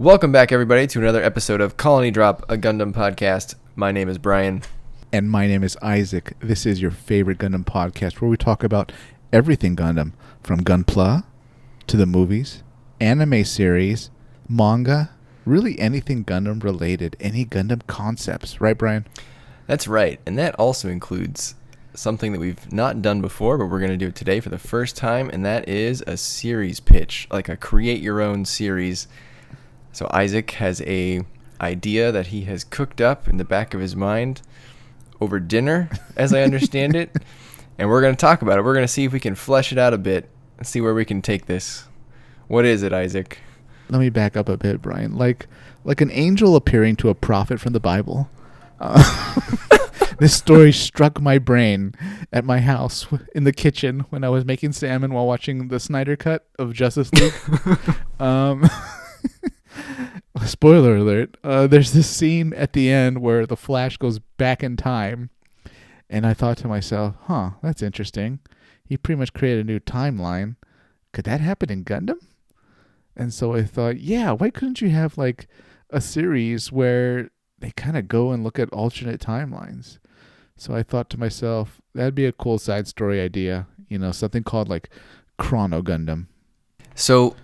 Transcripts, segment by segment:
Welcome back, everybody, to another episode of Colony Drop, a Gundam podcast. My name is Brian. And my name is Isaac. This is your favorite Gundam podcast where we talk about everything Gundam, from Gunpla to the movies, anime series, manga, really anything Gundam related, any Gundam concepts. Right, Brian? That's right. And that also includes something that we've not done before, but we're going to do it today for the first time, and that is a series pitch, like a create your own series. So Isaac has a idea that he has cooked up in the back of his mind over dinner, as I understand it, and we're going to talk about it. We're going to see if we can flesh it out a bit and see where we can take this. What is it, Isaac? Let me back up a bit, Brian. Like an angel appearing to a prophet from the Bible. This story struck my brain at my house in the kitchen when I was making salmon while watching the Snyder Cut of Justice League. Spoiler alert, there's this scene at the end where the Flash goes back in time, and I thought to myself, that's interesting. He pretty much created a new timeline. Could that happen in Gundam? And so I thought, why couldn't you have like a series where they kind of go and look at alternate timelines? So I thought to myself, that'd be a cool side story idea, something called like Chrono Gundam. So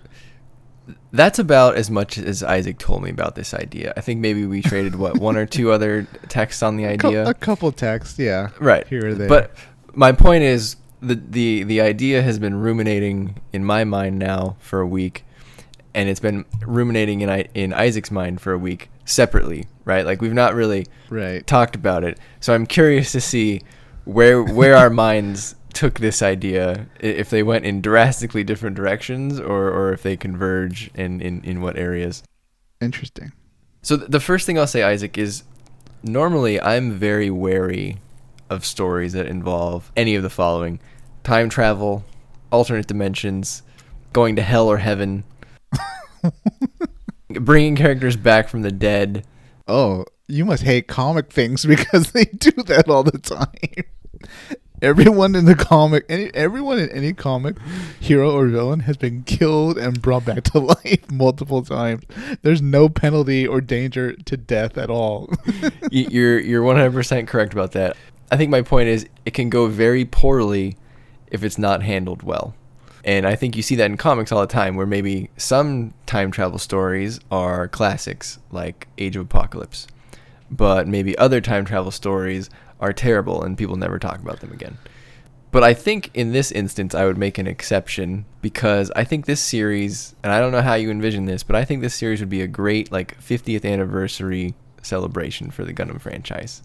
that's about as much as Isaac told me about this idea. I think maybe we traded, one or two other texts on the idea? A couple texts, yeah. Right. Here or there. But my point is, the idea has been ruminating in my mind now for a week, and it's been ruminating in Isaac's mind for a week separately, right? Like, we've not really talked about it. So I'm curious to see where our minds took this idea, if they went in drastically different directions or if they converge in what areas. Interesting. So the first thing I'll say, Isaac, is normally I'm very wary of stories that involve any of the following: time travel, alternate dimensions, going to hell or heaven, bringing characters back from the dead. Oh, you must hate comic things because they do that all the time. Everyone in the comic, everyone in any comic, hero or villain, has been killed and brought back to life multiple times. There's no penalty or danger to death at all. You're 100% correct about that. I think my point is it can go very poorly if it's not handled well. And I think you see that in comics all the time, where maybe some time travel stories are classics, like Age of Apocalypse, but maybe other time travel stories are terrible and people never talk about them again. But I think in this instance I would make an exception, because I think this series, and I don't know how you envision this, but I think this series would be a great 50th anniversary celebration for the Gundam franchise.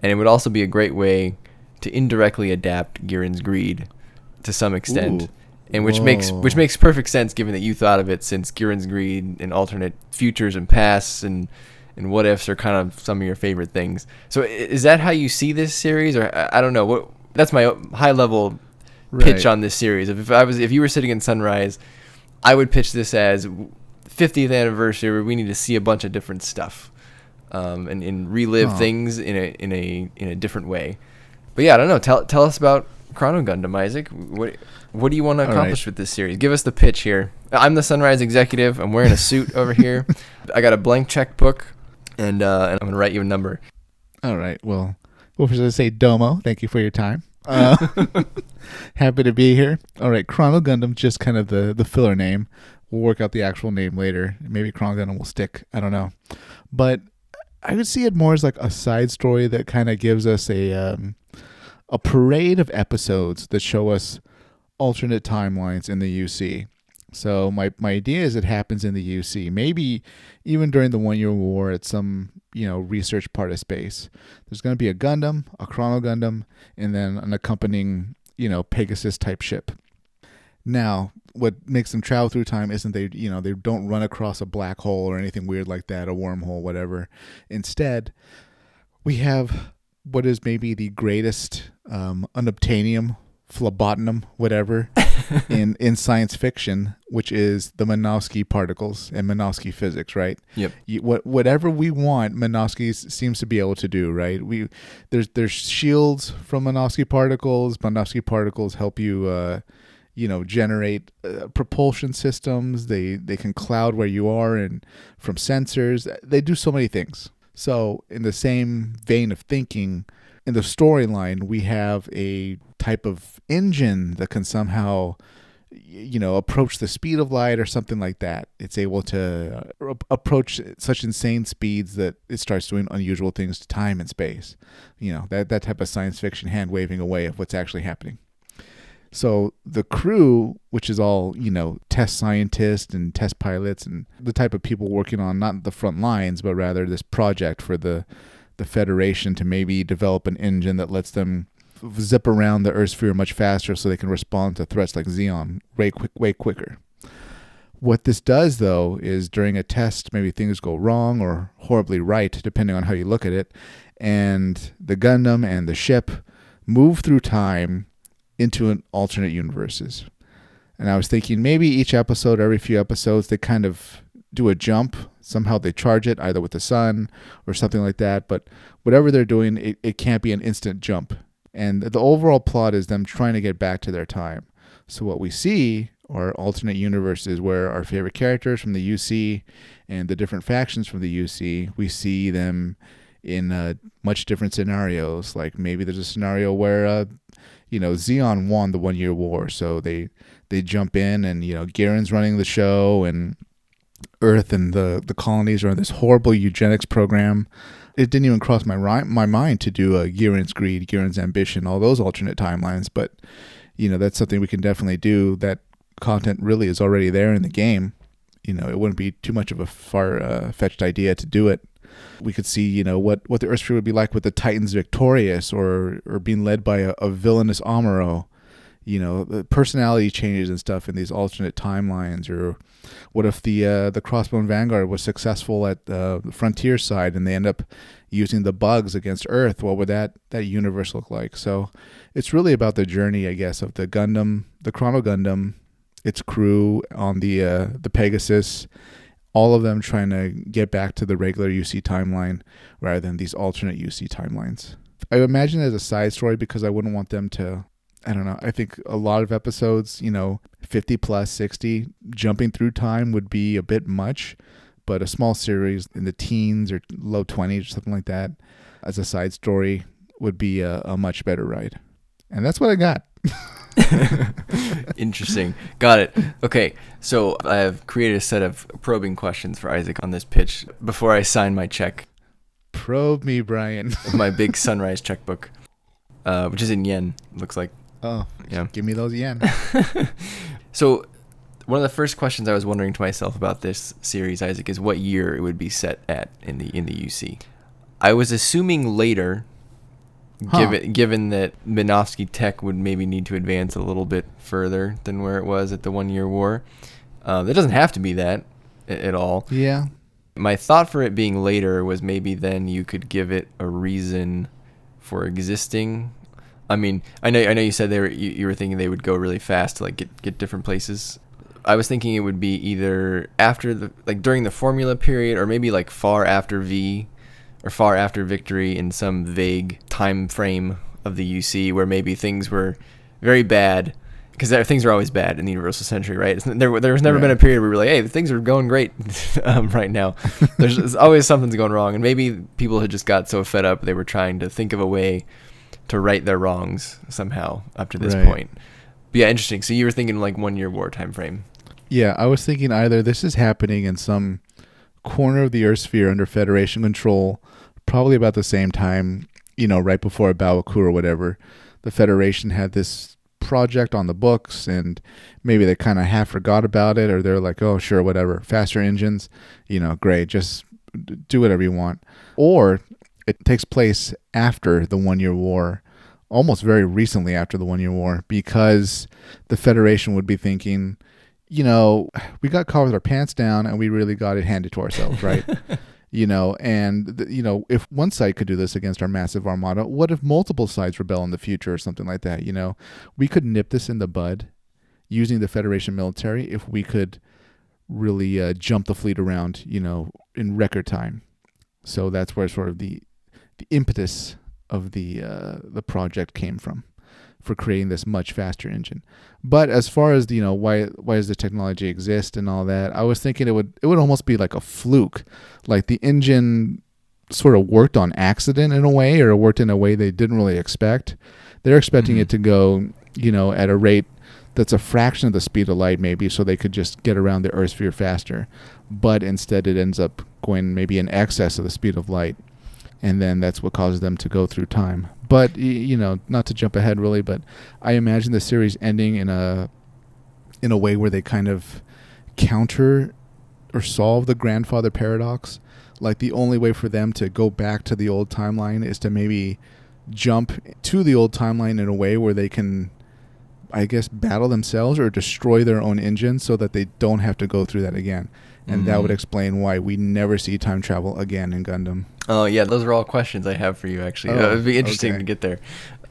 And it would also be a great way to indirectly adapt Giren's greed to some extent. Ooh. And which makes perfect sense given that you thought of it, since Giren's greed and alternate futures and pasts and what ifs are kind of some of your favorite things. So is that how you see this series? Or I don't know. That's my high level pitch on this series. If you were sitting in Sunrise, I would pitch this as 50th anniversary. We need to see a bunch of different stuff, and relive things in a different way. But yeah, I don't know. Tell us about Chrono Gundam, Isaac. What do you want to accomplish with this series? Give us the pitch here. I'm the Sunrise executive. I'm wearing a suit over here. I got a blank checkbook. And I'm going to write you a number. All right. Well, we'll just say Domo. Thank you for your time. Happy to be here. All right. Chrono Gundam, just kind of the filler name. We'll work out the actual name later. Maybe Chrono Gundam will stick. I don't know. But I would see it more as like a side story that kind of gives us a parade of episodes that show us alternate timelines in the UC. So my idea is it happens in the UC, maybe even during the 1 Year War at some, research part of space. There's going to be a Gundam, a Chrono Gundam, and then an accompanying, Pegasus type ship. Now, what makes them travel through time isn't they don't run across a black hole or anything weird like that, a wormhole, whatever. Instead, we have what is maybe the greatest unobtainium, phlebotinum, whatever, in science fiction, which is the Minovsky particles and Minovsky physics, right? Yep. Whatever we want, Minovsky seems to be able to do, right? There's shields from Minovsky particles. Minovsky particles help you generate propulsion systems. They can cloud where you are and from sensors. They do so many things. So in the same vein of thinking, in the storyline, we have a type of engine that can somehow approach the speed of light or something like that. It's able to approach such insane speeds that it starts doing unusual things to time and space. That type of science fiction hand waving away of what's actually happening. So the crew, which is all, test scientists and test pilots and the type of people working on not the front lines, but rather this project for the Federation to maybe develop an engine that lets them zip around the Earth sphere much faster so they can respond to threats like Xeon way quicker. What this does, though, is during a test, maybe things go wrong or horribly right, depending on how you look at it, and the Gundam and the ship move through time into an alternate universes. And I was thinking maybe each episode, every few episodes, they kind of do a jump. Somehow they charge it either with the sun or something like that. But whatever they're doing, it can't be an instant jump. And the overall plot is them trying to get back to their time. So what we see are alternate universes where our favorite characters from the UC and the different factions from the UC, we see them in much different scenarios. Like maybe there's a scenario where Xeon won the 1 year war, so they jump in and Gihren's running the show, and Earth and the colonies are in this horrible eugenics program. It didn't even cross my mind to do Gihren's greed, Gihren's ambition, all those alternate timelines, but that's something we can definitely do. That content really is already there in the game. It wouldn't be too much of a far-fetched idea to do it. We could see, what the Earth sphere would be like with the Titans victorious or being led by a villainous Amuro. The personality changes and stuff in these alternate timelines. Or what if the Crossbone Vanguard was successful at the Frontier side and they end up using the bugs against Earth? What would that universe look like? So it's really about the journey, I guess, of the Gundam, the Chrono Gundam, its crew on the Pegasus, all of them trying to get back to the regular UC timeline rather than these alternate UC timelines. I imagine it as a side story because I wouldn't want them to, I don't know, I think a lot of episodes, 50 plus 60, jumping through time would be a bit much, but a small series in the teens or low 20s or something like that as a side story would be a much better ride. And that's what I got. Interesting. Got it. Okay, so I have created a set of probing questions for Isaac on this pitch before I sign my check. Probe me, Brian. My big Sunrise checkbook, which is in yen, looks like. Oh, yeah. Give me those yen. So one of the first questions I was wondering to myself about this series, Isaac, is what year it would be set at in the UC. I was assuming later, given that Minovsky tech would maybe need to advance a little bit further than where it was at the 1 year war. It doesn't have to be that at all. Yeah. My thought for it being later was maybe then you could give it a reason for existing. I mean, I know you said you were thinking they would go really fast to like get different places. I was thinking it would be either after during the formula period, or maybe like far after V, or far after victory in some vague time frame of the UC where maybe things were very bad, because things are always bad in the Universal Century, right? There's never been a period where we're like, hey, things are going great right now. There's always something's going wrong, and maybe people had just got so fed up they were trying to think of a way to right their wrongs somehow up to this point. But yeah, interesting. So you were thinking like 1 year war time frame. Yeah, I was thinking either this is happening in some corner of the Earth sphere under Federation control, probably about the same time, right before Baoku or whatever. The Federation had this project on the books, and maybe they kind of half forgot about it, or they're like, oh, sure, whatever, faster engines, great, just do whatever you want. Or it takes place after the 1 year war, almost very recently after the 1 year war, because the Federation would be thinking, we got caught with our pants down and we really got it handed to ourselves, right? If one side could do this against our massive armada, what if multiple sides rebel in the future or something like that? We could nip this in the bud using the Federation military if we could really jump the fleet around, in record time. So that's where sort of the impetus of the project came from for creating this much faster engine. But as far as why does the technology exist and all that, I was thinking it would almost be like a fluke, like the engine sort of worked on accident in a way, or worked in a way they didn't really expect. They're expecting it to go, at a rate that's a fraction of the speed of light maybe, so they could just get around the Earth sphere faster. But instead it ends up going maybe in excess of the speed of light. And then that's what causes them to go through time. But, not to jump ahead really, but I imagine the series ending in a way where they kind of counter or solve the grandfather paradox. Like the only way for them to go back to the old timeline is to maybe jump to the old timeline in a way where they can, I guess, battle themselves or destroy their own engine so that they don't have to go through that again. And that would explain why we never see time travel again in Gundam. Oh, yeah, those are all questions I have for you, actually. It would be interesting to get there.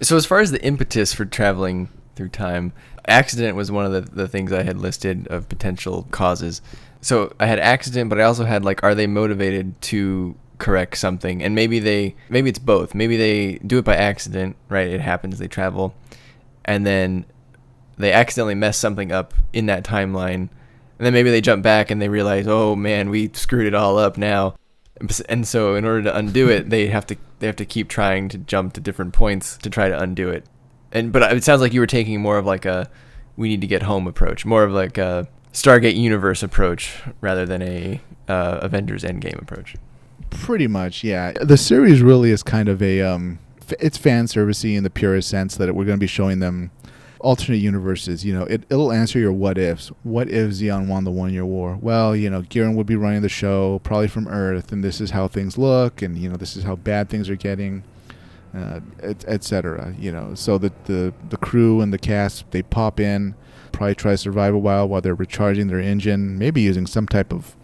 So as far as the impetus for traveling through time, accident was one of the things I had listed of potential causes. So I had accident, but I also had, are they motivated to correct something? And maybe it's both. Maybe they do it by accident, right? It happens, they travel. And then they accidentally mess something up in that timeline. And then maybe they jump back and they realize, oh man, we screwed it all up now. And so in order to undo it, they have to keep trying to jump to different points to try to undo it. But it sounds like you were taking more of like a we need to get home approach, more of like a Stargate Universe approach rather than a Avengers Endgame approach. Pretty much, yeah. The series really is kind of it's fan servicey in the purest sense that we're going to be showing them alternate universes. It'll answer your what ifs. What if Zeon won the 1 year war? Well, Gihren would be running the show probably from Earth, and this is how things look, and this is how bad things are getting, etc. So the crew and the cast, they pop in, probably try to survive a while they're recharging their engine, maybe using some type of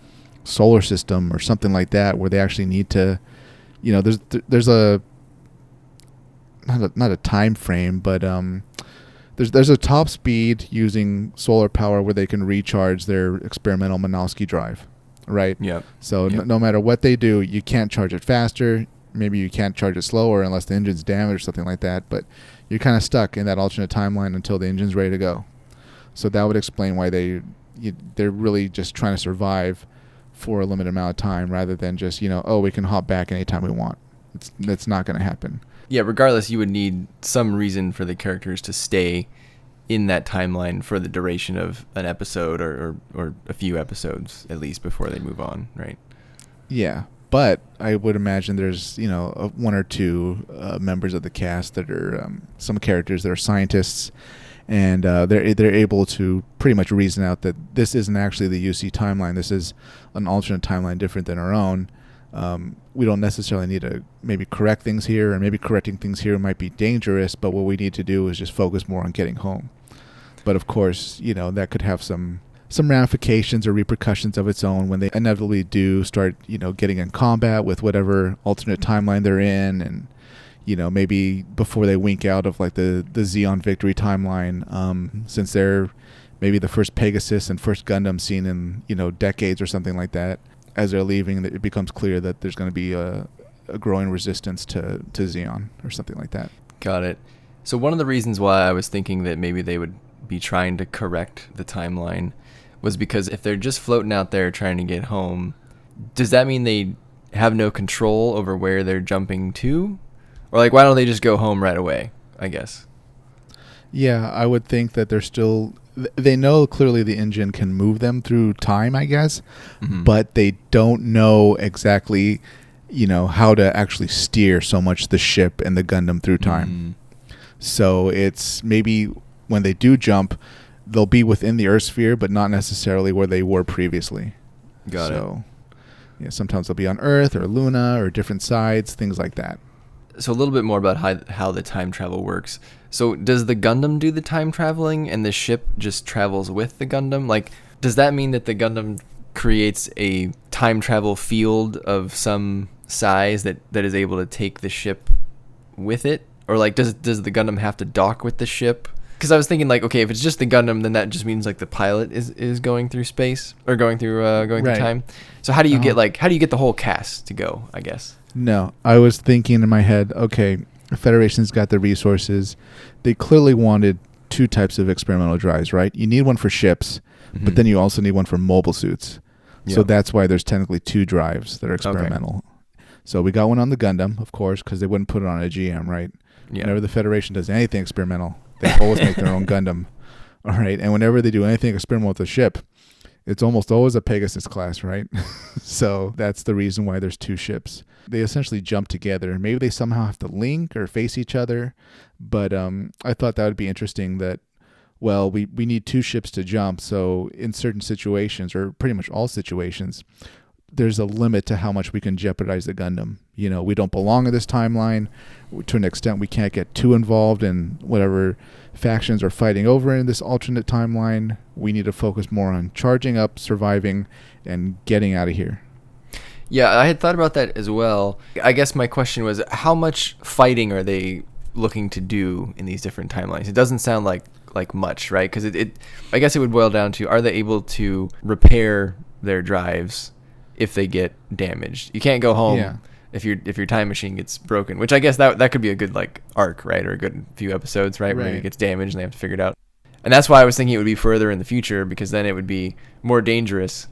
solar system or something like that, where they actually need to, there's a not a time frame, but There's a top speed using solar power where they can recharge their experimental Minovsky drive, right? Yeah. So no matter what they do, you can't charge it faster. Maybe you can't charge it slower unless the engine's damaged or something like that. But you're kind of stuck in that alternate timeline until the engine's ready to go. So that would explain why they're really just trying to survive for a limited amount of time rather than just, we can hop back anytime we want. That's not going to happen. Yeah, regardless, you would need some reason for the characters to stay in that timeline for the duration of an episode or a few episodes, at least, before they move on, right? Yeah, but I would imagine there's, one or two members of the cast that are some characters that are scientists, and they're able to pretty much reason out that this isn't actually the UC timeline. This is an alternate timeline different than our own. We don't necessarily need to maybe correct things here, and maybe correcting things here might be dangerous, but what we need to do is just focus more on getting home. But of course, that could have some ramifications or repercussions of its own when they inevitably do start, getting in combat with whatever alternate timeline they're in, and maybe before they wink out of like the Zeon victory timeline, since they're maybe the first Pegasus and first Gundam seen in decades or something like that. As they're leaving, it becomes clear that there's going to be a growing resistance to Zeon or something like that. Got it. So one of the reasons why I was thinking that maybe they would be trying to correct the timeline was because if they're just floating out there trying to get home, does that mean they have no control over where they're jumping to? Or why don't they just go home right away, I guess? Yeah, I would think that they're still... They know clearly the engine can move them through time, I guess, but they don't know exactly, how to actually steer so much the ship and the Gundam through time. So it's maybe when they do jump, they'll be within the Earth sphere, but not necessarily where they were previously. Got it. Yeah, sometimes they'll be on Earth or Luna or different sides, things like that. So a little bit more about how the time travel works. So does the Gundam do the time traveling and the ship just travels with the Gundam? Does that mean that the Gundam creates a time travel field of some size that is able to take the ship with it? Or does the Gundam have to dock with the ship? Because I was thinking okay, if it's just the Gundam, then that just means the pilot is going through space or going through through time. So how do you get the whole cast to go, I guess? No, I was thinking in my head, okay, The Federation's got the resources. They clearly wanted two types of experimental drives, right? You need one for ships, but then you also need one for mobile suits. So that's why there's technically two drives that are experimental. Okay. So we got one on the Gundam, of course, because they wouldn't put it on a GM, right? Yeah. Whenever the Federation does anything experimental, they always make their own Gundam. All right. And whenever they do anything experimental with a ship, it's almost always a Pegasus class, right? So that's the reason why there's two ships. They essentially jump together. Maybe they somehow have to link or face each other. But I thought that would be interesting that, well, we need two ships to jump. So in certain situations, or pretty much all situations, there's a limit to how much we can jeopardize the Gundam. You know, we don't belong in this timeline. To an extent, we can't get too involved in whatever factions are fighting over in this alternate timeline. We need to focus more on charging up, surviving, and getting out of here. Yeah, I had thought about that as well. I guess my question was, how much fighting are they looking to do in these different timelines? It doesn't sound like much, right? Because I guess it would boil down to, are they able to repair their drives if they get damaged? You can't go home if your time machine gets broken, which I guess that could be a good like arc, right? Or a good few episodes, right? Where maybe it gets damaged and they have to figure it out. And that's why I was thinking it would be further in the future, because then it would be more dangerous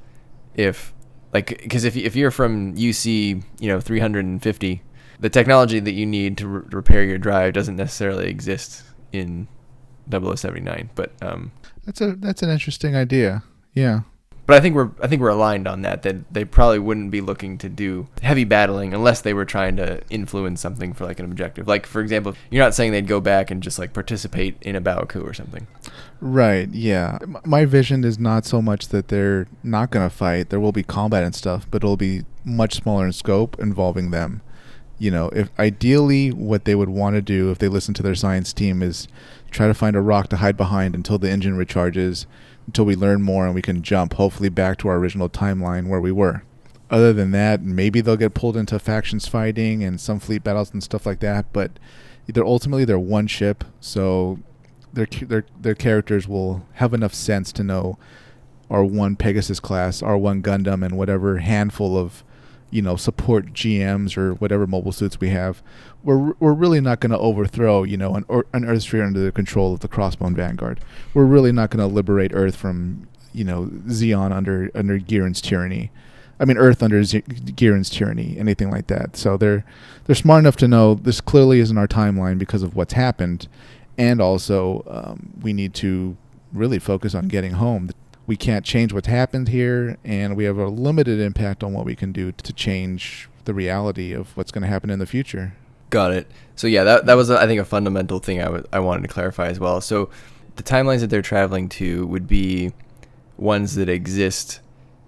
because if you're from UC 350, the technology that you need to repair your drive doesn't necessarily exist in 0079. But that's an interesting idea. Yeah. But I think we're aligned on that they probably wouldn't be looking to do heavy battling unless they were trying to influence something for like an objective. Like, for example, you're not saying they'd go back and just like participate in a battle coup or something. Right, yeah. My vision is not so much that they're not going to fight. There will be combat and stuff, but it'll be much smaller in scope involving them. You know, if ideally what they would want to do if they listen to their science team is try to find a rock to hide behind until the engine recharges, until we learn more and we can jump, hopefully back to our original timeline where we were. Other than that, maybe they'll get pulled into factions fighting and some fleet battles and stuff like that, but they're one ship, so their characters will have enough sense to know our one Pegasus class, our one Gundam, and whatever handful of support GMs or whatever mobile suits we have. We're really not going to overthrow, an Earth sphere under the control of the Crossbone Vanguard. We're really not going to liberate Earth from, Zeon under Giren's tyranny. I mean, Earth under Giren's tyranny, anything like that. So they're smart enough to know this clearly isn't our timeline because of what's happened, and also we need to really focus on getting home. We can't change what's happened here, and we have a limited impact on what we can do to change the reality of what's going to happen in the future. Got it. So yeah, that was, I think, a fundamental thing I wanted to clarify as well. So the timelines that they're traveling to would be ones that exist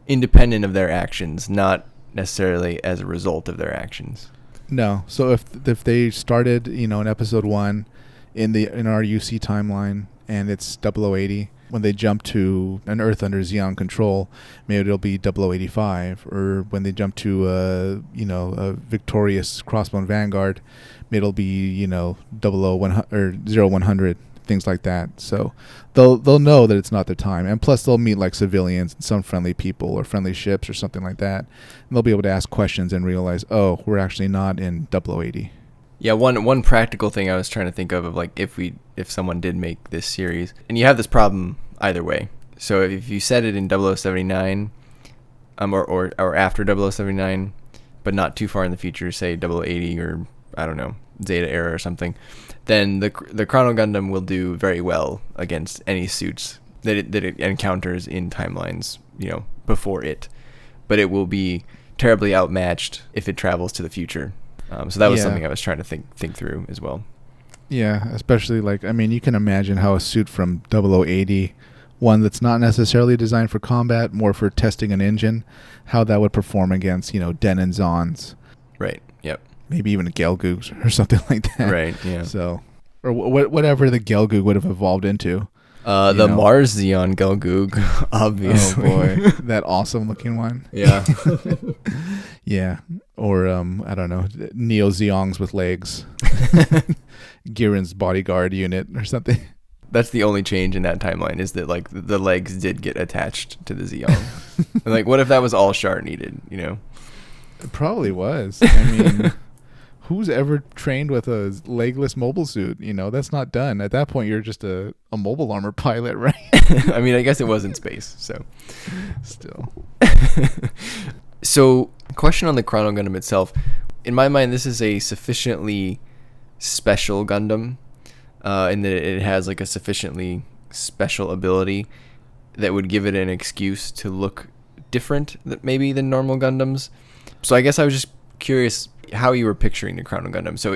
independent of their actions, not necessarily as a result of their actions. No. So if they started, in episode 1 in our UC timeline, and it's 0080, when they jump to an Earth under Zeon control, maybe it'll be 0085. Or when they jump to a victorious Crossbone Vanguard, maybe it'll be 00100 or 0100, things like that. So they'll know that it's not their time, and plus they'll meet like civilians and some friendly people or friendly ships or something like that, and they'll be able to ask questions and realize, oh, we're actually not in 0080. Yeah, one practical thing I was trying to think of like if someone did make this series, and you have this problem either way. So if you set it in 0079, or after 0079, but not too far in the future, say 0080 or I don't know, Zeta era or something, then the Chrono Gundam will do very well against any suits that it encounters in timelines, before it, but it will be terribly outmatched if it travels to the future. So that was something I was trying to think through as well. Yeah, especially you can imagine how a suit from 0080, one that's not necessarily designed for combat, more for testing an engine, how that would perform against, Den and Zons. Right, yep. Maybe even a Gelgoog or something like that. Right, yeah. So, or whatever the Gelgoog would have evolved into. The Mars Zeon Gelgoog, obviously. Oh boy, that awesome looking one. Yeah. Yeah. Or I don't know, Neo Zeongs with legs. Giren's bodyguard unit or something. That's the only change in that timeline, is that like the legs did get attached to the Zeon. And, what if that was all Char needed? It probably was. I mean, who's ever trained with a legless mobile suit? You know, that's not done. At that point, you're just a mobile armor pilot, right? I mean, I guess it was in space, so. Still. So, question on the Chrono Gundam itself. In my mind, this is a sufficiently special Gundam, in that it has like a sufficiently special ability that would give it an excuse to look different maybe than normal Gundams. So I guess I was just curious how you were picturing the Chrono Gundam. So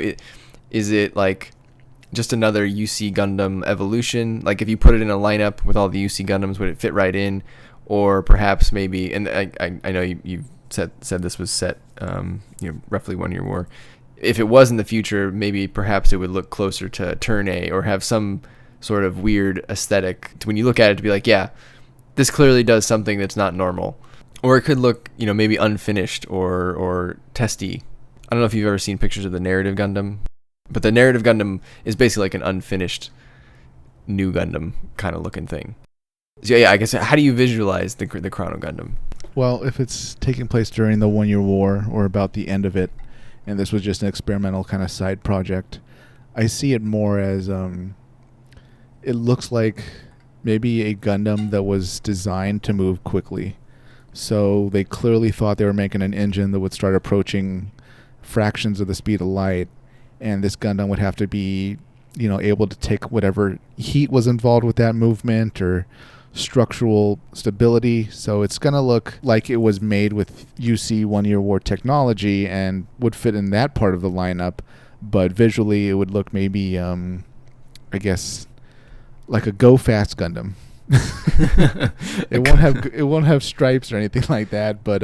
is it like just another UC Gundam evolution? Like if you put it in a lineup with all the UC Gundams, would it fit right in? Or perhaps maybe, and I know you said this was set roughly 1 year war. If it was in the future, maybe perhaps it would look closer to Turn A or have some sort of weird aesthetic to when you look at it to be like, yeah, this clearly does something that's not normal. Or it could look, maybe unfinished or testy. I don't know if you've ever seen pictures of the Narrative Gundam, but the Narrative Gundam is basically like an unfinished new Gundam kind of looking thing. So yeah, I guess, how do you visualize the Chrono Gundam? Well, if it's taking place during the 1 year war or about the end of it, and this was just an experimental kind of side project, I see it more as it looks like maybe a Gundam that was designed to move quickly. So they clearly thought they were making an engine that would start approaching fractions of the speed of light, and this Gundam would have to be, able to take whatever heat was involved with that movement or structural stability. So it's going to look like it was made with UC 1 year war technology and would fit in that part of the lineup, but visually it would look maybe, I guess, like a Go Fast Gundam. It won't have stripes or anything like that, but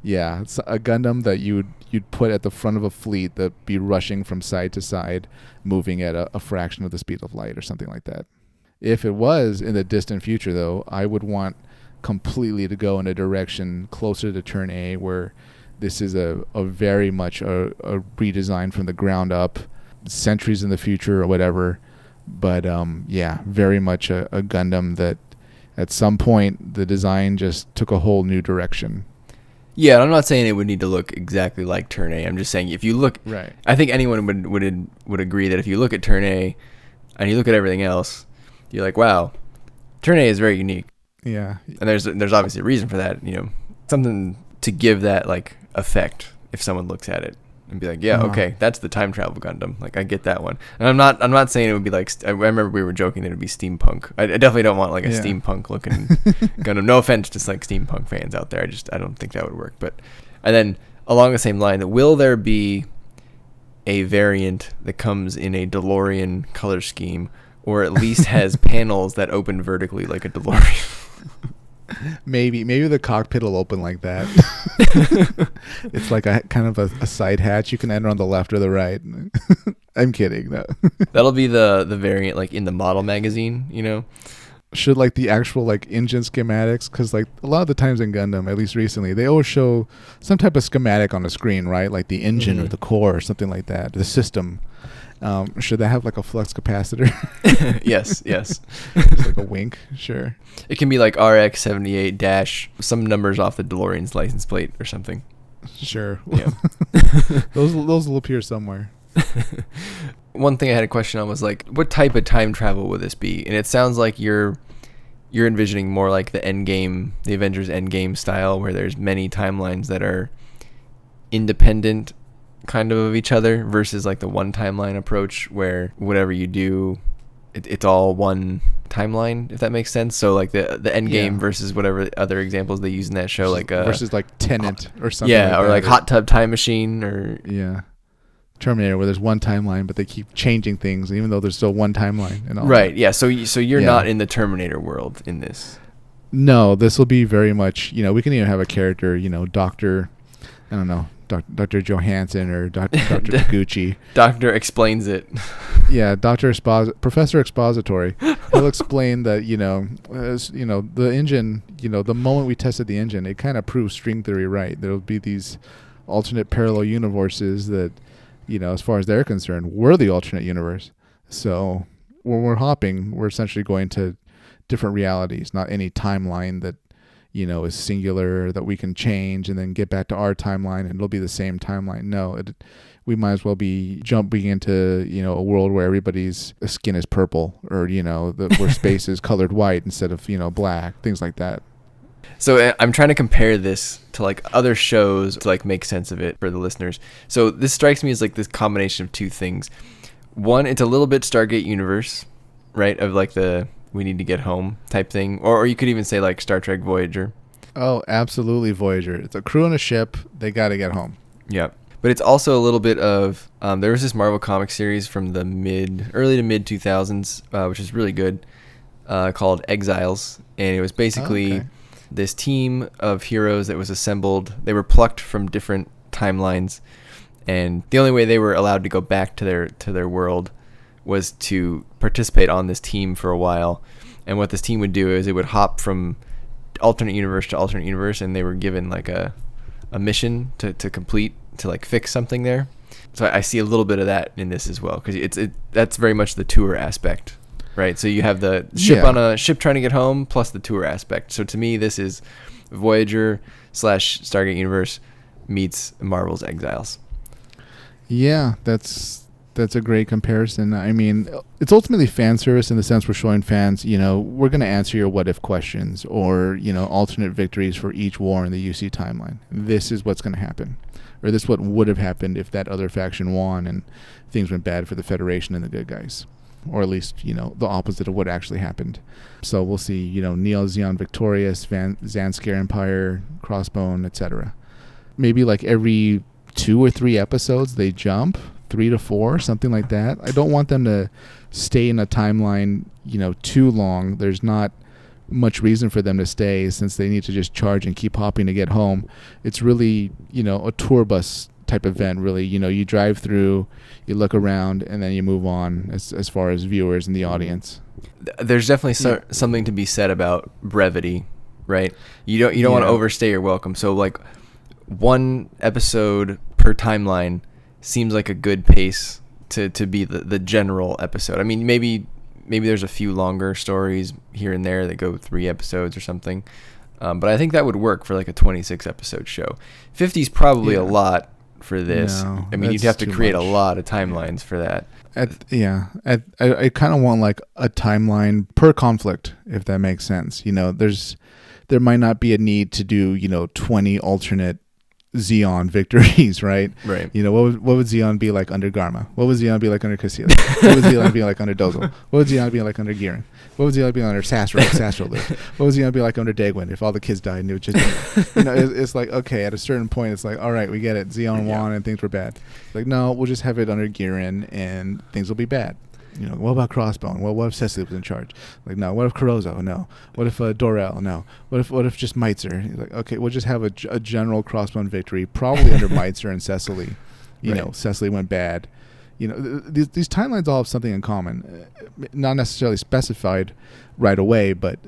yeah, it's a Gundam that you'd put at the front of a fleet that'd be rushing from side to side, moving at a fraction of the speed of light or something like that. If it was in the distant future, though, I would want completely to go in a direction closer to Turn A, where this is a very much a redesign from the ground up, centuries in the future or whatever. But yeah, very much a Gundam that at some point the design just took a whole new direction. Yeah, I'm not saying it would need to look exactly like Turn A. I'm just saying if you look, right. I think anyone would agree that if you look at Turn A and you look at everything else, you're like, wow, Turn A is very unique. Yeah. And there's obviously a reason for that, something to give that like effect if someone looks at it and be like, yeah, okay, that's the time travel Gundam. Like I get that one. And I'm not saying it would be like, I remember we were joking that it would be steampunk. I definitely don't want like a steampunk looking Gundam. No offense to like steampunk fans out there. I don't think that would work. But, and then along the same line, will there be a variant that comes in a DeLorean color scheme, or at least has panels that open vertically like a DeLorean? Maybe the cockpit will open like that. It's like a kind of a side hatch. You can enter on the left or the right. I'm kidding. No. That'll be the variant like in the model magazine, Should like the actual like engine schematics, because like a lot of the times in Gundam, at least recently, they always show some type of schematic on the screen, right? Like the engine or the core or something like that, the system. Should that have like a flux capacitor? Yes. Just like a wink, sure. It can be like RX-78 dash some numbers off the DeLorean's license plate or something. Sure. Yeah. Those will appear somewhere. One thing I had a question on was like, what type of time travel would this be? And it sounds like you're envisioning more like the Avengers Endgame style, where there's many timelines that are independent kind of each other, versus like the one timeline approach where whatever you do, it's all one timeline, if that makes sense. So like the end game versus whatever other examples they use in that show, like versus like Tenet or something. Yeah, like or like Hot Tub Time Machine, or Terminator, where there's one timeline, but they keep changing things, even though there's still one timeline and all. Right. Yeah. So you're not in the Terminator world in this. No, this will be very much. We can even have a character. Doctor. I don't know. Dr. Johansson or Dr. Taguchi. Doctor explains it. Yeah, Professor Expository. He'll explain that, the engine, the moment we tested the engine, it kind of proved string theory right. There'll be these alternate parallel universes that, as far as they're concerned, we're the alternate universe. So when we're hopping, we're essentially going to different realities, not any timeline that is singular that we can change and then get back to our timeline and it'll be the same timeline. No, we might as well be jumping into, a world where everybody's skin is purple, or, where space is colored white instead of, black, things like that. So I'm trying to compare this to like other shows to like make sense of it for the listeners. So this strikes me as like this combination of two things. One, it's a little bit Stargate Universe, right? Of like the we need to get home type thing. Or you could even say like Star Trek Voyager. Oh, absolutely Voyager. It's a crew on a ship. They got to get home. Yeah. But it's also a little bit of, there was this Marvel comic series from the early to mid 2000s, which is really good, called Exiles. And it was basically this team of heroes that was assembled. They were plucked from different timelines. And the only way they were allowed to go back to their world was to participate on this team for a while. And what this team would do is it would hop from alternate universe to alternate universe, and they were given like a mission to complete, to like fix something there. So I see a little bit of that in this as well, because that's very much the tour aspect, right? So you have the ship on a ship trying to get home plus the tour aspect. So to me, this is Voyager / Stargate Universe meets Marvel's Exiles. Yeah, that's a great comparison. I mean, it's ultimately fan service in the sense we're showing fans, we're going to answer your what if questions, or, alternate victories for each war in the UC timeline. This is what's going to happen. Or this is what would have happened if that other faction won and things went bad for the Federation and the good guys. Or at least, the opposite of what actually happened. So we'll see, Neo Zeon victorious, Zanskar Empire, Crossbone, etc. Maybe like every 2 or 3 episodes they jump, 3 to 4, something like that. I don't want them to stay in a timeline, too long. There's not much reason for them to stay, since they need to just charge and keep hopping to get home. It's really, a tour bus type event, really. You drive through, you look around, and then you move on as far as viewers and the audience. There's definitely something to be said about brevity, right? You don't want to overstay your welcome. So like 1 episode per timeline seems like a good pace to be the general episode. I mean, maybe there's a few longer stories here and there that go 3 episodes or something. But I think that would work for like a 26 episode show. 50 is probably a lot for this. No, I mean, you'd have to create a lot of timelines for that. I kind of want like a timeline per conflict, if that makes sense. There might not be a need to do 20 alternate Zeon victories, right? Right. What would Zeon be like under Garma? What would Zeon be like under Cecily? What would Zeon be like under Dozel? What would Zeon be like under Gihren? What would Zeon be under Sastro? What would Zeon be like under Dagwind if all the kids died and it would just, it's like, okay, at a certain point, it's like, all right, we get it. Zeon won and things were bad. Like, no, we'll just have it under Gihren and things will be bad. What about Crossbone? Well, what if Cecily was in charge? Like, no. What if Carozo? No. What if Dorel? No. What if just Meitzer? He's like, okay, we'll just have a general Crossbone victory, probably under Meitzer and Cecily. Cecily went bad. These timelines all have something in common, not necessarily specified right away, but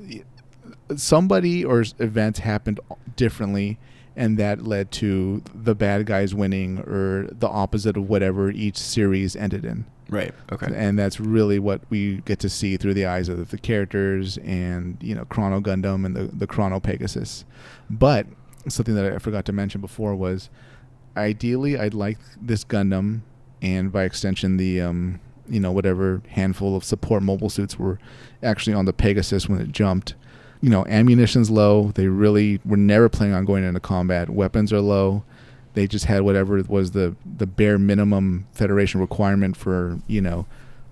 somebody or events happened differently, and that led to the bad guys winning, or the opposite of whatever each series ended in. Right. Okay. And that's really what we get to see through the eyes of the characters and, Chrono Gundam and the Chrono Pegasus. But something that I forgot to mention before was, ideally, I'd like this Gundam, and by extension the, whatever handful of support mobile suits were actually on the Pegasus when it jumped. Ammunition's low. They really were never planning on going into combat. Weapons are low. They just had whatever was the bare minimum Federation requirement for,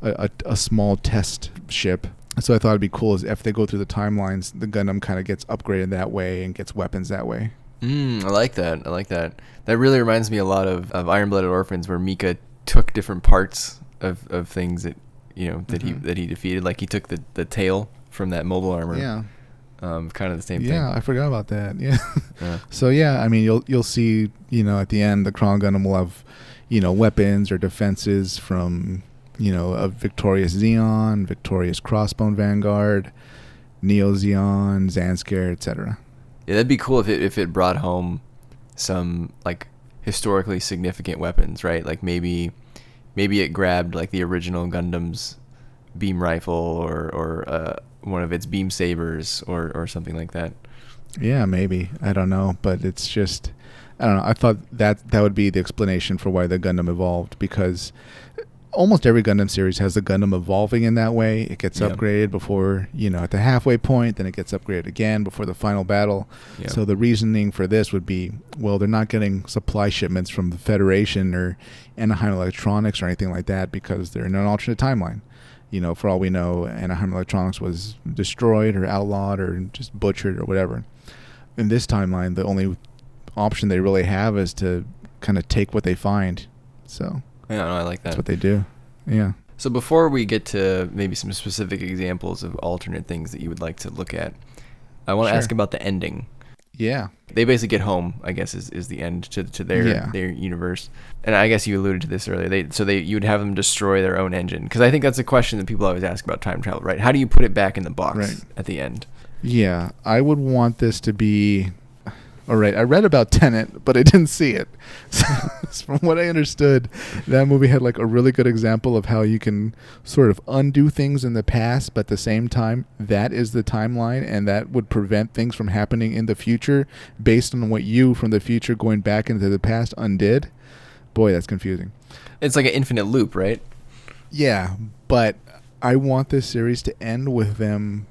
a small test ship. So I thought it'd be cool is if they go through the timelines, the Gundam kind of gets upgraded that way and gets weapons that way. I like that. That really reminds me a lot of Iron-Blooded Orphans, where Mika took different parts of things that, that he defeated. Like he took the tail from that mobile armor. Yeah. Kind of the same thing. Yeah, I forgot about that. Yeah. So I mean, you'll see, at the end, the Chrono Gundam will have, weapons or defenses from, a victorious Zeon, victorious Crossbone Vanguard, Neo Zeon, Zanskar, etc. Yeah, that'd be cool if it brought home some like historically significant weapons, right? Like maybe it grabbed like the original Gundam's beam rifle or one of its beam sabers or something like that. Yeah, maybe. I don't know, but it's just, I don't know. I thought that would be the explanation for why the Gundam evolved, because almost every Gundam series has the Gundam evolving in that way. It gets upgraded before, at the halfway point, then it gets upgraded again before the final battle. Yep. So the reasoning for this would be, well, they're not getting supply shipments from the Federation or Anaheim Electronics or anything like that because they're in an alternate timeline. For all we know, Anaheim Electronics was destroyed or outlawed or just butchered or whatever. In this timeline, the only option they really have is to kind of take what they find. So yeah, no, I like that. That's what they do. Yeah. So before we get to maybe some specific examples of alternate things that you would like to look at, I want to ask about the ending. Yeah. They basically get home, I guess, is the end to their universe. And I guess you alluded to this earlier. You would have them destroy their own engine. Because I think that's a question that people always ask about time travel, right? How do you put it back in the box at the end? Yeah. I would want this to be... All right, I read about Tenet, but I didn't see it. So, from what I understood, that movie had like a really good example of how you can sort of undo things in the past, but at the same time, that is the timeline, and that would prevent things from happening in the future based on what you from the future going back into the past undid. Boy, that's confusing. It's like an infinite loop, right? Yeah, but I want this series to end with them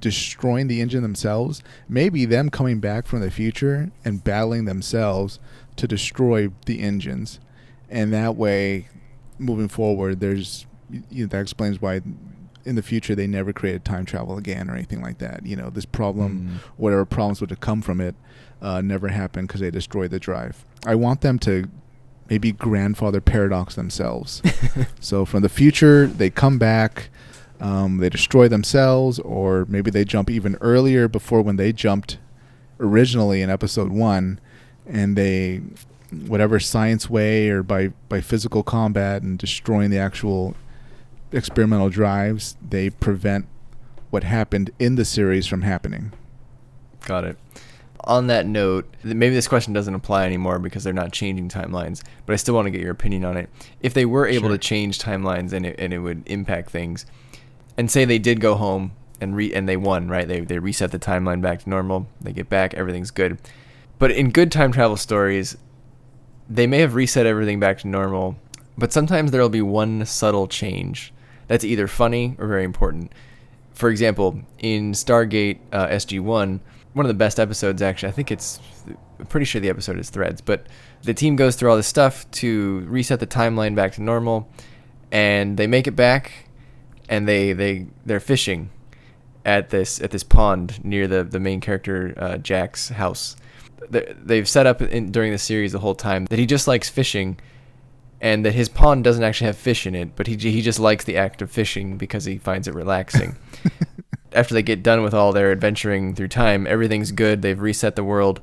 destroying the engine themselves, maybe them coming back from the future and battling themselves to destroy the engines, and that way moving forward there's that explains why in the future they never created time travel again or anything like that. This problem, whatever problems would have come from it, never happened because they destroyed the drive. I want them to maybe grandfather paradox themselves. So from the future they come back, they destroy themselves, or maybe they jump even earlier before when they jumped originally in episode 1, and they, whatever science way or by physical combat and destroying the actual experimental drives, they prevent what happened in the series from happening. Got it. On that note, maybe this question doesn't apply anymore because they're not changing timelines, but I still want to get your opinion on it. If they were able to change timelines and it would impact things, and say they did go home and they won, right? They reset the timeline back to normal. They get back, everything's good. But in good time travel stories, they may have reset everything back to normal, but sometimes there'll be one subtle change that's either funny or very important. For example, in Stargate SG-1, one of the best episodes, actually, I'm pretty sure the episode is Threads, but the team goes through all this stuff to reset the timeline back to normal, and they make it back, and they're fishing at this pond near the main character Jack's house. They've set up during the series the whole time that he just likes fishing, and that his pond doesn't actually have fish in it, but he just likes the act of fishing because he finds it relaxing. After they get done with all their adventuring through time, everything's good. They've reset the world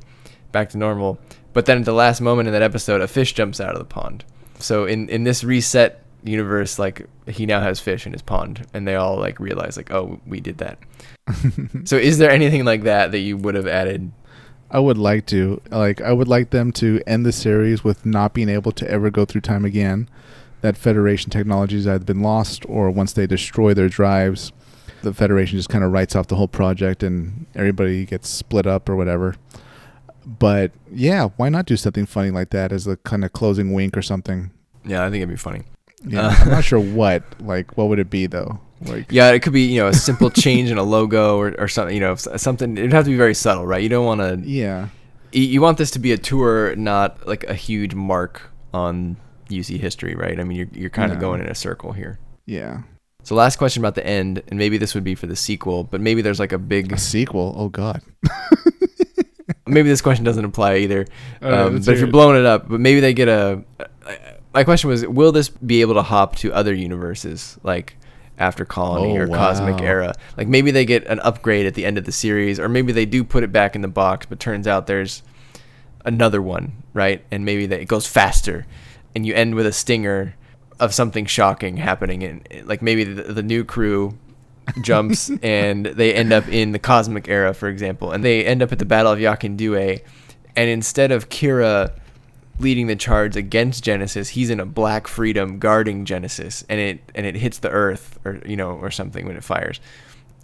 back to normal, but then at the last moment in that episode, a fish jumps out of the pond. So in this reset universe, like, he now has fish in his pond, and they all like realize like, oh, we did that. So is there anything like that you would have added? I would like to. I would like them to end the series with not being able to ever go through time again. That Federation technology has either been lost, or once they destroy their drives, the Federation just kind of writes off the whole project and everybody gets split up or whatever. But yeah, why not do something funny like that as a kind of closing wink or something? Yeah, I think it'd be funny. Yeah, I'm not sure what would it be though? Yeah, it could be, a simple change in a logo or something, something. It'd have to be very subtle, right? You don't want to. Yeah. You want this to be a tour, not like a huge mark on UC history, right? I mean, you're kind of going in a circle here. Yeah. So last question about the end, and maybe this would be for the sequel, but maybe there's like a sequel? Oh God. Maybe this question doesn't apply either. But if you're blowing it up, but maybe they get my question was, will this be able to hop to other universes, like after Colony or Cosmic Era? Like maybe they get an upgrade at the end of the series, or maybe they do put it back in the box, but turns out there's another one, right? And maybe it goes faster, and you end with a stinger of something shocking happening, and like maybe the new crew jumps and they end up in the Cosmic Era, for example, and they end up at the Battle of Yakindue, and instead of Kira leading the charge against Genesis, he's in a Black Freedom guarding Genesis, and it hits the Earth or something when it fires,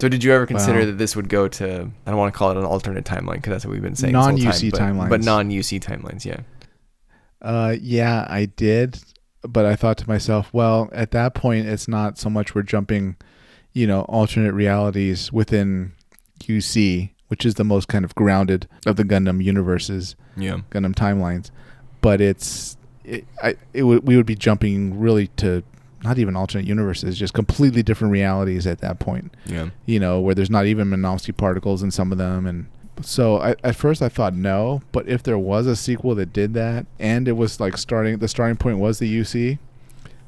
So did you ever consider Wow. that this would go to, I don't want to call it an alternate timeline because that's what we've been saying this whole Non-UC time, timelines. but non-UC timelines, yeah. Yeah, I did, but I thought to myself, well, at that point, it's not so much we're jumping, alternate realities within UC, which is the most kind of grounded of the Gundam universes, Yeah. Gundam timelines, but we would be jumping really to not even alternate universes, just completely different realities at that point. Yeah. Where there's not even Minovsky particles in some of them, and so at first I thought no, but if there was a sequel that did that, and it was like the starting point was the UC,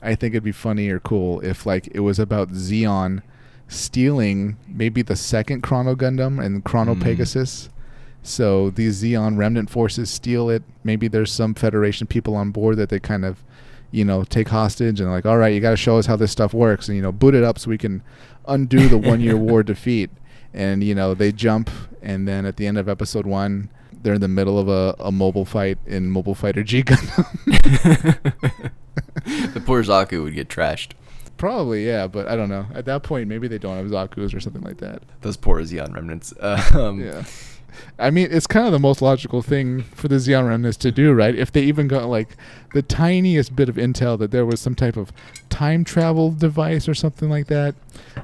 I think it'd be funny or cool if like it was about Zeon stealing maybe the second Chrono Gundam and Chrono Pegasus. So these Zeon remnant forces steal it. Maybe there's some Federation people on board that they kind of, take hostage and like, all right, you got to show us how this stuff works, and boot it up so we can undo the 1 year war defeat. And they jump, and then at the end of episode 1, they're in the middle of a mobile fight in Mobile Fighter G Gundam. The poor Zaku would get trashed. Probably, yeah, but I don't know. At that point, maybe they don't have Zaku's or something like that. Those poor Zeon remnants. Yeah. I mean, it's kind of the most logical thing for the Zeon remnants to do, right? If they even got like the tiniest bit of intel that there was some type of time travel device or something like that,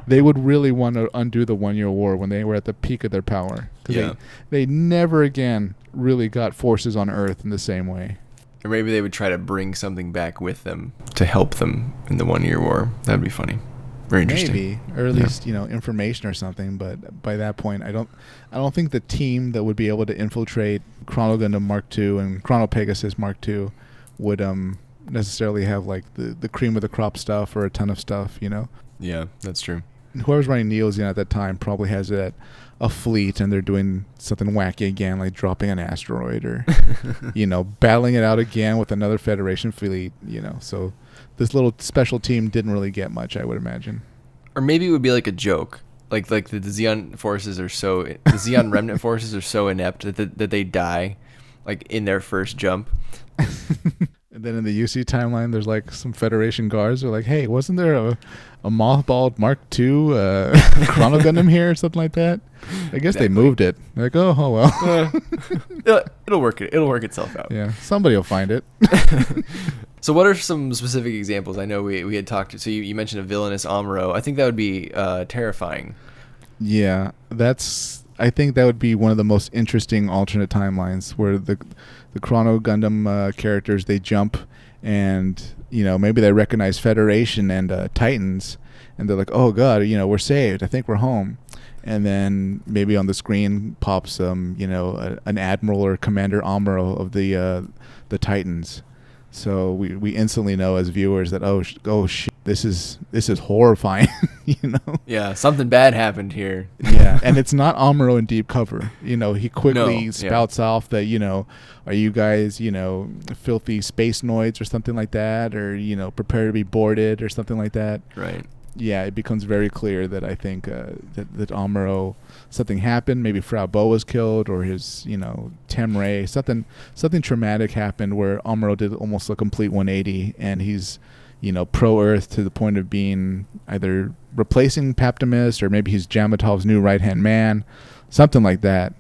they would really want to undo the 1 year war when they were at the peak of their power. Yeah. They never again really got forces on Earth in the same way. Or maybe they would try to bring something back with them to help them in the 1 year war. That'd be funny. Very interesting. Maybe, or at least information or something. But by that point, I don't think the team that would be able to infiltrate Chrono Gundam Mark II and Chrono Pegasus Mark II would necessarily have like the cream of the crop stuff or a ton of stuff. Yeah, that's true. Whoever's running Neo Zeon at that time probably has a fleet, and they're doing something wacky again, like dropping an asteroid or battling it out again with another Federation fleet. So this little special team didn't really get much, I would imagine. Or maybe it would be like a joke. Like the Zeon forces are the Zeon remnant forces are so inept that they die like in their first jump. And then in the UC timeline, there's like some Federation guards who are like, hey, wasn't there a mothballed Mark II Chrono Gundam here or something like that? I guess they moved it. They're like, oh well. It'll work itself out. Yeah, somebody will find it. So what are some specific examples? I know we had talked, so you mentioned a villainous Amuro. I think that would be terrifying. Yeah, I think that would be one of the most interesting alternate timelines where the Chrono Gundam characters, they jump and, maybe they recognize Federation and Titans, and they're like, oh god, we're saved. I think we're home. And then maybe on the screen pops, an Admiral or Commander Amuro of the Titans. So we instantly know as viewers that oh shit, this is horrifying, Yeah, something bad happened here. Yeah, and it's not Amuro in deep cover. He quickly spouts off that are you guys filthy space noids or something like that, or prepare to be boarded or something like that. Right. Yeah, it becomes very clear that I think that Amuro, something happened. Maybe Frau Bo was killed, or his Temray, something traumatic happened where Amuro did almost a complete 180, and he's pro-Earth to the point of being either replacing Paptimus, or maybe he's Jamatov's new right-hand man, something like that.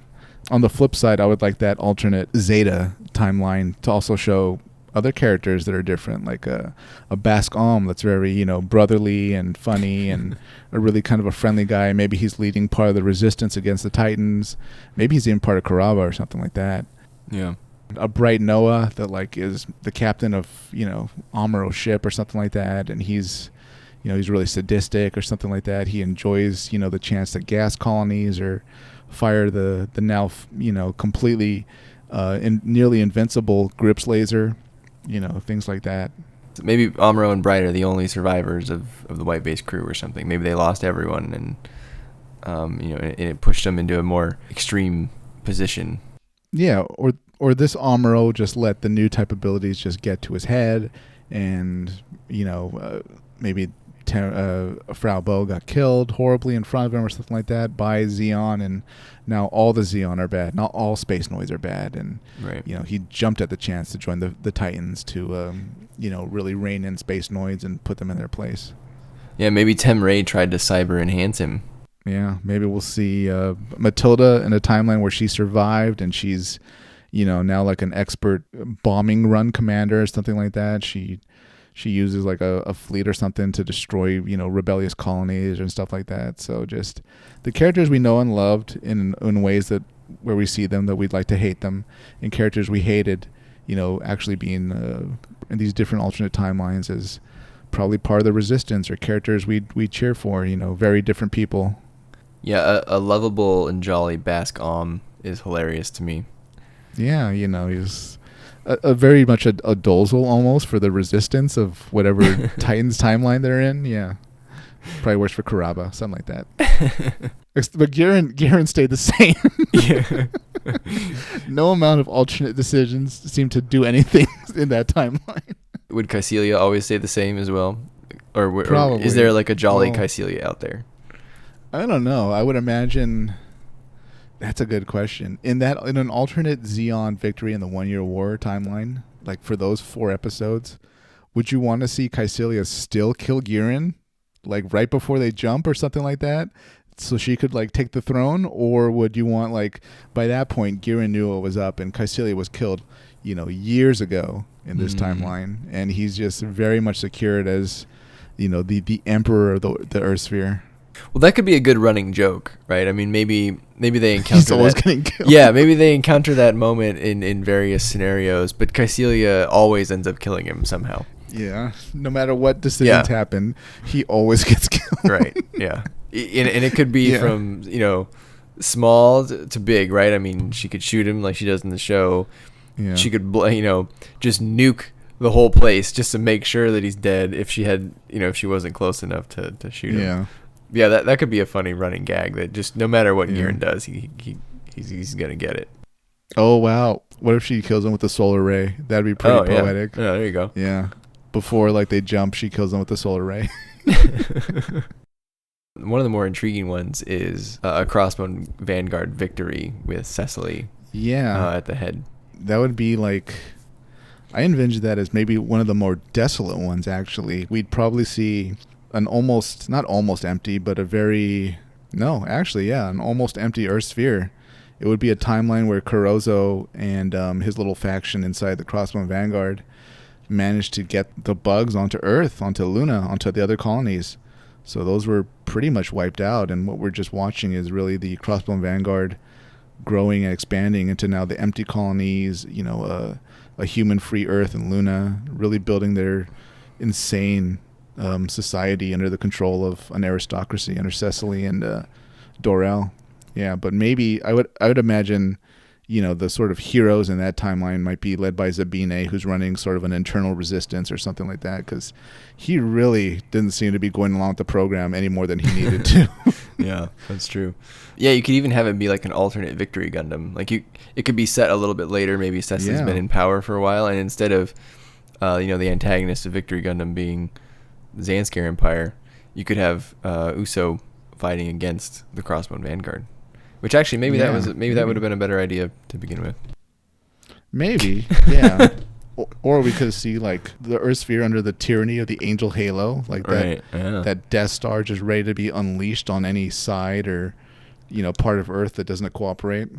On the flip side, I would like that alternate Zeta timeline to also show other characters that are different, like a Basque that's very brotherly and funny and a really kind of a friendly guy. Maybe he's leading part of the resistance against the Titans. Maybe he's even part of Karaba or something like that. Yeah. A bright Noah that like is the captain of Amuro's ship or something like that, and he's he's really sadistic or something like that. He enjoys the chance that gas colonies or fire the now completely nearly invincible Grips laser. Things like that. So maybe Amuro and Bright are the only survivors of the White Base crew or something. Maybe they lost everyone, and and it pushed them into a more extreme position. Yeah, or this Amuro just let the new type abilities just get to his head, and maybe Frau Bo got killed horribly in front of him or something like that by Zeon, and now all the Zeon are bad. Not all space noids are bad, and right. He jumped at the chance to join the Titans to really rein in space noids and put them in their place. Yeah, maybe Temray tried to cyber enhance him. Yeah, maybe we'll see Matilda in a timeline where she survived and she's, now like an expert bombing run commander or something like that. She uses like a fleet or something to destroy, rebellious colonies and stuff like that. So just the characters we know and loved in ways that where we see them that we'd like to hate them, and characters we hated, actually being in these different alternate timelines as probably part of the resistance, or characters we cheer for, very different people. Yeah, a lovable and jolly Basque Om is hilarious to me. Yeah, he's a very much a Dolzel almost for the resistance of whatever Titan's timeline they're in. Yeah. Probably works for Kuraba, something like that. But Gihren stayed the same. Yeah. No amount of alternate decisions seem to do anything in that timeline. Would Caecilia always stay the same as well? Or Probably. Is there like a jolly Caecilia out there? I don't know. I would imagine... That's a good question. In an alternate Zeon victory in the 1 Year War timeline, like for those 4 episodes, would you want to see Caecilia still kill Gihren, like right before they jump or something like that, so she could like take the throne? Or would you want, like, by that point Gihren knew what was up and Caecilia was killed, years ago in this timeline, and he's just very much secured as, the emperor of the Earth Sphere. Well, that could be a good running joke, right? I mean, maybe they encounter He's always that. getting killed. Yeah, maybe they encounter that moment in various scenarios, but Caecilia always ends up killing him somehow. Yeah, no matter what decisions happen, he always gets killed. Right, yeah. And it could be from, small to big, right? I mean, she could shoot him like she does in the show. Yeah. She could, just nuke the whole place just to make sure that he's dead if she had, if she wasn't close enough to shoot him. Yeah. Yeah, that could be a funny running gag that just no matter what Gihren does, he's gonna get it. Oh wow! What if she kills him with the solar ray? That'd be pretty poetic. Yeah, there you go. Yeah, before like they jump, she kills them with the solar ray. One of the more intriguing ones is a Crossbone Vanguard victory with Cecily. Yeah, at the head. That would be like, I envisioned that as maybe one of the more desolate ones. Actually, we'd probably see an not almost empty, but an almost empty Earth Sphere. It would be a timeline where Kurozo and his little faction inside the Crossbone Vanguard managed to get the bugs onto Earth, onto Luna, onto the other colonies. So those were pretty much wiped out, and what we're just watching is really the Crossbone Vanguard growing and expanding into now the empty colonies, a human-free Earth and Luna, really building their insane society under the control of an aristocracy under Cecily and Dorel. Yeah, but maybe I would imagine, the sort of heroes in that timeline might be led by Zabine, who's running sort of an internal resistance or something like that, because he really didn't seem to be going along with the program any more than he needed to. Yeah, that's true. Yeah, you could even have it be like an alternate Victory Gundam. Like it could be set a little bit later. Maybe Cecily's been in power for a while, and instead of, the antagonist of Victory Gundam being the Zanskar Empire, you could have Uso fighting against the Crossbone Vanguard, which actually that would have been a better idea to begin with. Maybe, yeah. Or we could see like the Earth Sphere under the tyranny of the Angel Halo, like that Death Star just ready to be unleashed on any side or part of Earth that doesn't cooperate.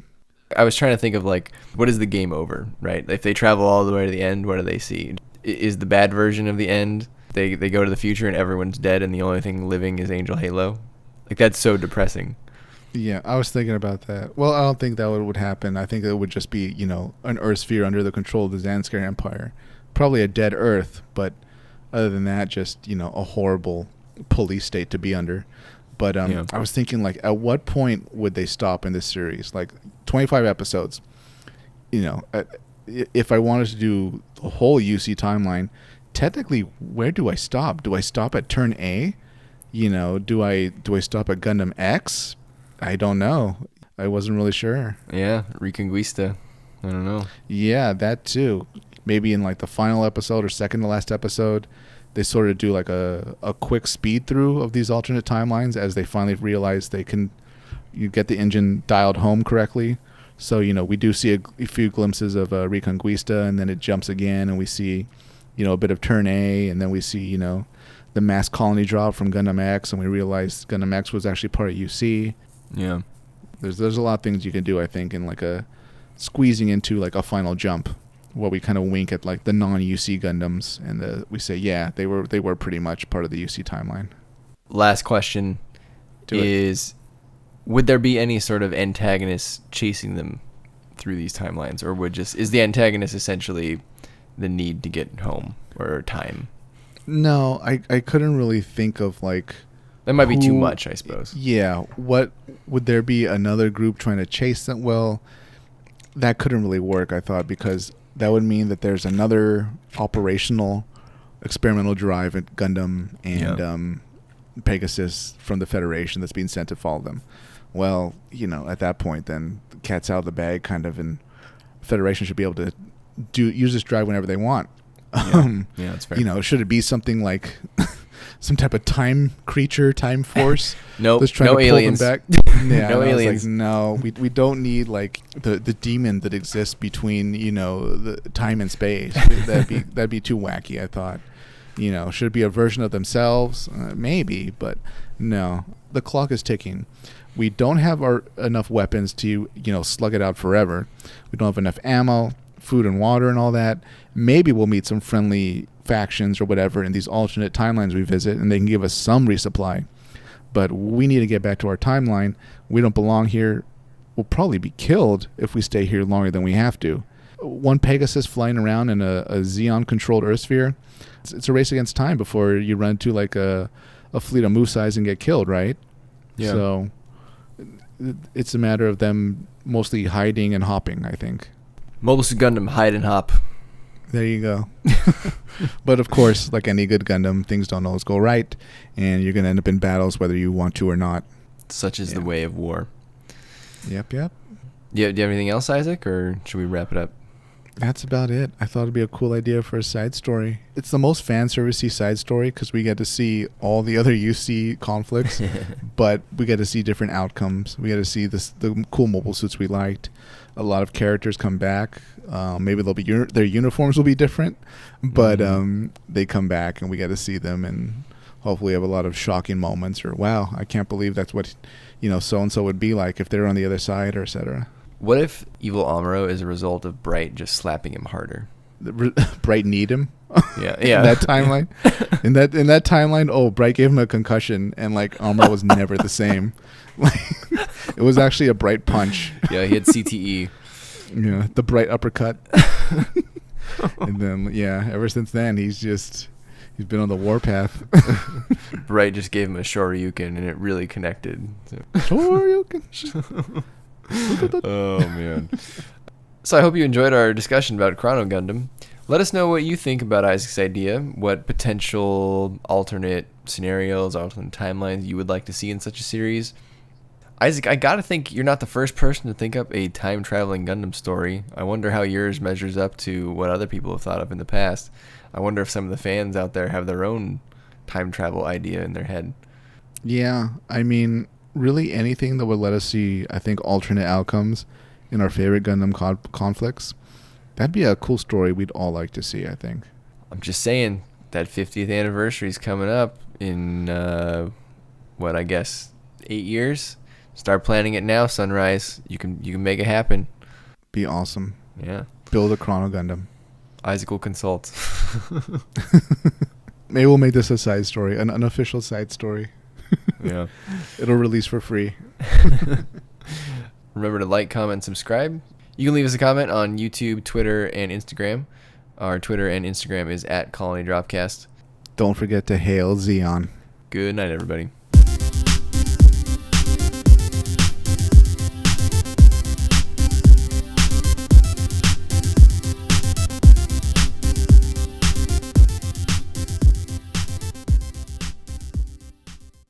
I was trying to think of like, what is the game over, right? If they travel all the way to the end, what do they see? Is the bad version of the end? They go to the future and everyone's dead and the only thing living is Angel Halo. Like, that's so depressing. Yeah, I was thinking about that. Well, I don't think that would happen. I think it would just be, an Earth Sphere under the control of the Zanskar Empire. Probably a dead Earth, but other than that, just, a horrible police state to be under. But I was thinking, like, at what point would they stop in this series? Like, 25 episodes. If I wanted to do the whole UC timeline, technically, where do I stop? Do I stop at turn A? Do I stop at Gundam X? I don't know. I wasn't really sure. Yeah, Reconquista. I don't know. Yeah, that too. Maybe in like the final episode or second to last episode, they sort of do like a quick speed through of these alternate timelines as they finally realize they can get the engine dialed home correctly. So, we do see a few glimpses of Reconquista, and then it jumps again, and we see, a bit of turn A, and then we see, the the mass colony drop from Gundam X, and we realized Gundam X was actually part of UC. Yeah. There's a lot of things you can do, I think, in like a squeezing into like a final jump, where we kind of wink at like the non-UC Gundams, and we say, yeah, they were pretty much part of the UC timeline. Last question is, would there be any sort of antagonist chasing them through these timelines, or is the antagonist essentially the need to get home or time? No, I couldn't really think of like... That might be too much, I suppose. Yeah. What would there be another group trying to chase them? Well, that couldn't really work, I thought, because that would mean that there's another operational experimental drive at Gundam and Pegasus from the Federation that's being sent to follow them. Well, at that point, then the cat's out of the bag, kind of, and Federation should be able to use this drive whenever they want. Yeah, that's fair. Should it be something like some type of time creature, time force? Nope, that's trying no to aliens. Pull them back? Yeah, no aliens. Like, no, we don't need like the demon that exists between the time and space. that'd be too wacky, I thought. Should it be a version of themselves? Maybe, but no. The clock is ticking. We don't have enough weapons to slug it out forever. We don't have enough ammo, food and water and all that. Maybe we'll meet some friendly factions or whatever in these alternate timelines we visit, and they can give us some resupply. But we need to get back to our timeline. We don't belong here. We'll probably be killed if we stay here longer than we have to. One Pegasus flying around in a Xeon-controlled Earth sphere, it's a race against time before you run into like a fleet of Musais and get killed, right? Yeah. So it's a matter of them mostly hiding and hopping, I think. Mobile Suit Gundam, hide and hop. There you go. But of course, like any good Gundam, things don't always go right, and you're going to end up in battles whether you want to or not. Such is the way of war. Yep. Do you have anything else, Isaac, or should we wrap it up? That's about it. I thought it'd be a cool idea for a side story. It's the most fan servicey side story because we get to see all the other UC conflicts, but we get to see different outcomes. We get to see the cool mobile suits we liked. A lot of characters come back. Maybe they'll be their uniforms will be different, but they come back and we get to see them, and hopefully have a lot of shocking moments. Or wow, I can't believe that's what so and so would be like if they're on the other side, or etc. What if Evil Amuro is a result of Bright just slapping him harder? Bright need him? Yeah. In that timeline? in that timeline, Bright gave him a concussion, and like Amuro was never the same. Like, it was actually a Bright punch. Yeah, he had CTE. The Bright uppercut. And then, ever since then, he's been on the warpath. Bright just gave him a Shoryuken, and it really connected. So. Shoryuken. Oh man. So I hope you enjoyed our discussion about Chrono Gundam. Let us know what you think about Isaac's idea, what potential alternate scenarios, alternate timelines you would like to see in such a series. Isaac, I gotta think you're not the first person to think up a time-traveling Gundam story. I wonder how yours measures up to what other people have thought of in the past. I wonder if some of the fans out there have their own time travel idea in their head. Yeah, I mean, really anything that would let us see, I think, alternate outcomes in our favorite Gundam conflicts. That'd be a cool story we'd all like to see, I think. I'm just saying, that 50th anniversary is coming up in, 8 years? Start planning it now, Sunrise. You can make it happen. Be awesome. Yeah. Build a Chrono Gundam. Isaac will consult. Maybe we'll make this a side story, an unofficial side story. Yeah. It'll release for free. Remember to like, comment, subscribe. You can leave us a comment on YouTube, Twitter, and Instagram. Our Twitter and Instagram is @ColonyDropcast. Don't forget to hail Xeon. Good night, everybody.